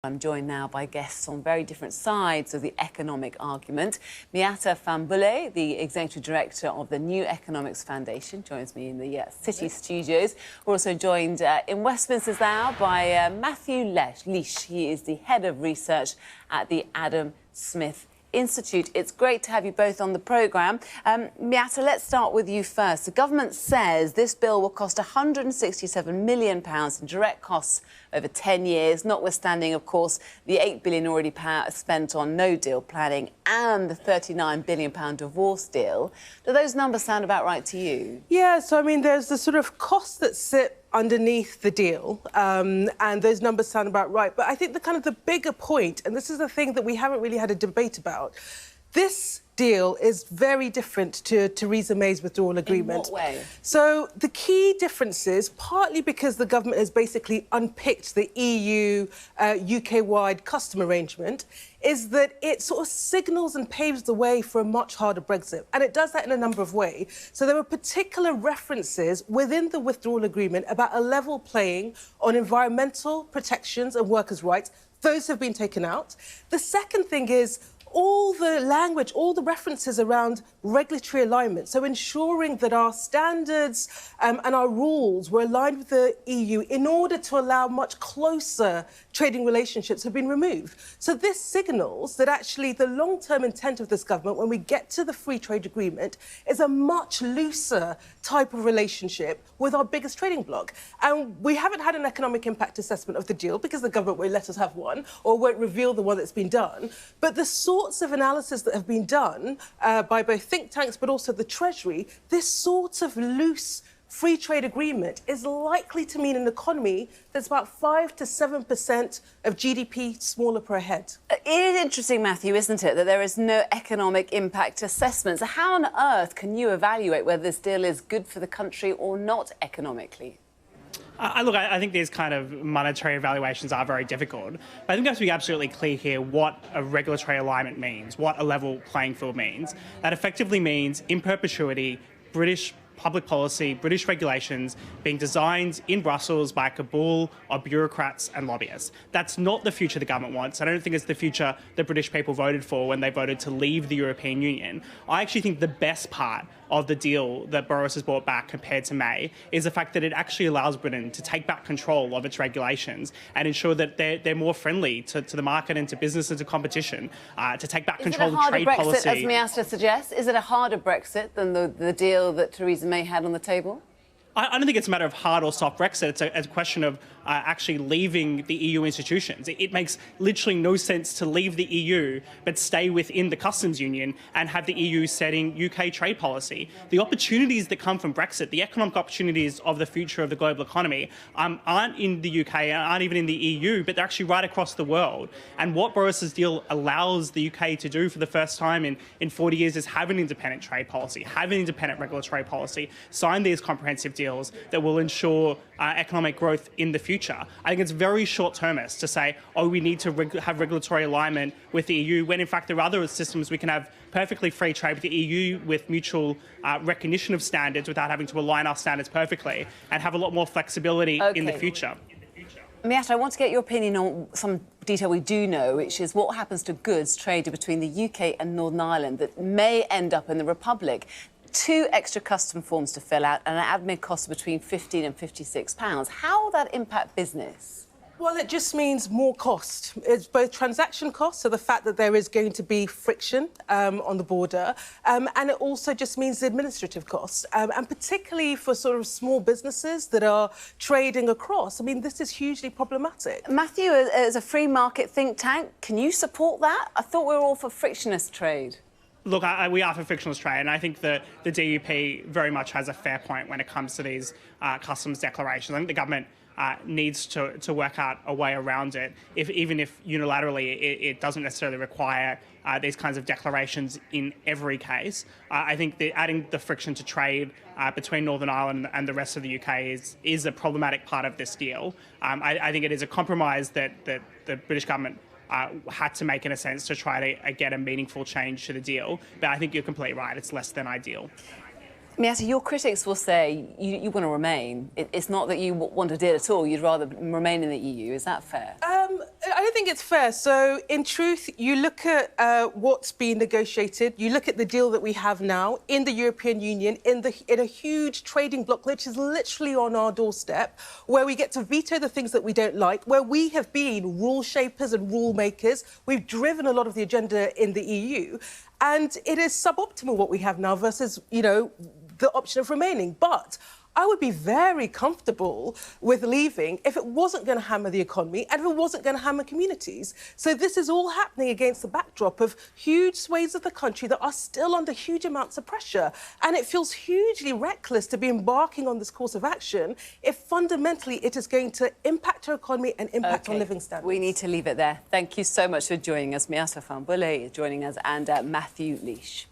I'm joined now by guests on very different sides of the economic argument. Miatta Fahnbulleh, the Executive Director of the New Economics Foundation, joins me in the City studios. We're also joined in Westminster now by Matthew Leach. He is the Head of Research at the Adam Smith Institute. It's great to have you both on the programme. Miatta, let's start with you first. The government says this bill will cost £167 million in direct costs over 10 years, notwithstanding, of course, the £8 billion already spent on no-deal planning and the £39 billion divorce deal. Do those numbers sound about right to you? Yeah, so, I mean, there's the sort of costs that sit underneath the deal, and those numbers sound about right. But I think the bigger point, and this is the thing that we haven't really had a debate about, this deal is very different to Theresa May's withdrawal agreement. In what way? So the key difference is partly because the government has basically unpicked the EU UK-wide custom arrangement, is that it sort of signals and paves the way for a much harder Brexit. And it does that in a number of ways. So there were particular references within the withdrawal agreement about a level playing on environmental protections and workers' rights. Those have been taken out. The second thing is all the language, all the references around regulatory alignment, so ensuring that our standards and our rules were aligned with the EU in order to allow much closer trading relationships, have been removed. So this signals that actually the long-term intent of this government, when we get to the free trade agreement, is a much looser type of relationship with our biggest trading bloc. And we haven't had an economic impact assessment of the deal because the government won't let us have one or won't reveal the one that's been done. But the sorts of analysis that have been done by both think tanks but also the Treasury, this sort of loose free trade agreement is likely to mean an economy that's about 5 to 7% of GDP smaller per head. It is interesting, Matthew, isn't it, that there is no economic impact assessment. So how on earth can you evaluate whether this deal is good for the country or not economically? Look, I think these kind of monetary evaluations are very difficult. But I think we have to be absolutely clear here what a regulatory alignment means, what a level playing field means. That effectively means, in perpetuity, British public policy, British regulations being designed in Brussels by a cabal of bureaucrats and lobbyists. That's not the future the government wants. I don't think it's the future the British people voted for when they voted to leave the European Union. I actually think the best part of the deal that Boris has brought back compared to May is the fact that it actually allows Britain to take back control of its regulations and ensure that they're more friendly to the market and to business and to competition, to take back control of trade policy. Is it a harder Brexit, as Miatta suggests? Is it a harder Brexit than the deal that Theresa May had on the table? I don't think it's a matter of hard or soft Brexit. It's a question of actually leaving the EU institutions. It makes literally no sense to leave the EU but stay within the customs union and have the EU setting UK trade policy. The opportunities that come from Brexit, the economic opportunities of the future of the global economy, aren't in the UK and aren't even in the EU, but they're actually right across the world. And what Boris's deal allows the UK to do for the first time in 40 years is have an independent trade policy, have an independent regulatory policy, sign these comprehensive deals that will ensure economic growth in the future. I think it's very short-termist to say, oh, we need to have regulatory alignment with the EU, when in fact there are other systems we can have perfectly free trade with the EU with mutual recognition of standards without having to align our standards perfectly and have a lot more flexibility in the future. Miatta, I want to get your opinion on some detail we do know, which is what happens to goods traded between the UK and Northern Ireland that may end up in the Republic. 2 extra custom forms to fill out and an admin cost of between £15 and £56. How will that impact business? Well, it just means more cost. It's both transaction costs, so the fact that there is going to be friction on the border, and it also just means administrative costs, and particularly for sort of small businesses that are trading across. I mean, this is hugely problematic. Matthew, as a free market think tank, can you support that? I thought we were all for frictionless trade. Look, we are for frictionless trade, and I think that the DUP very much has a fair point when it comes to these customs declarations. I think the government needs to work out a way around it, even if unilaterally it doesn't necessarily require these kinds of declarations in every case. I think that adding the friction to trade between Northern Ireland and the rest of the UK is a problematic part of this deal. I think it is a compromise that the British government had to make, in a sense, to try to get a meaningful change to the deal. But I think you're completely right, it's less than ideal. Miatta, your critics will say you want to remain. It's not that you want a deal at all, you'd rather remain in the EU. Is that fair? I don't think it's fair. So, in truth, you look at what's been negotiated, you look at the deal that we have now in the European Union, in a huge trading bloc, which is literally on our doorstep, where we get to veto the things that we don't like, where we have been rule shapers and rule makers. We've driven a lot of the agenda in the EU, and it is suboptimal what we have now versus, you know, the option of remaining. But I would be very comfortable with leaving if it wasn't going to hammer the economy and if it wasn't going to hammer communities. So this is all happening against the backdrop of huge swathes of the country that are still under huge amounts of pressure. And it feels hugely reckless to be embarking on this course of action if fundamentally it is going to impact our economy and impact on living standards. We need to leave it there. Thank you so much for joining us. Miatta Fahnbulleh is joining us, and Matthew Leash.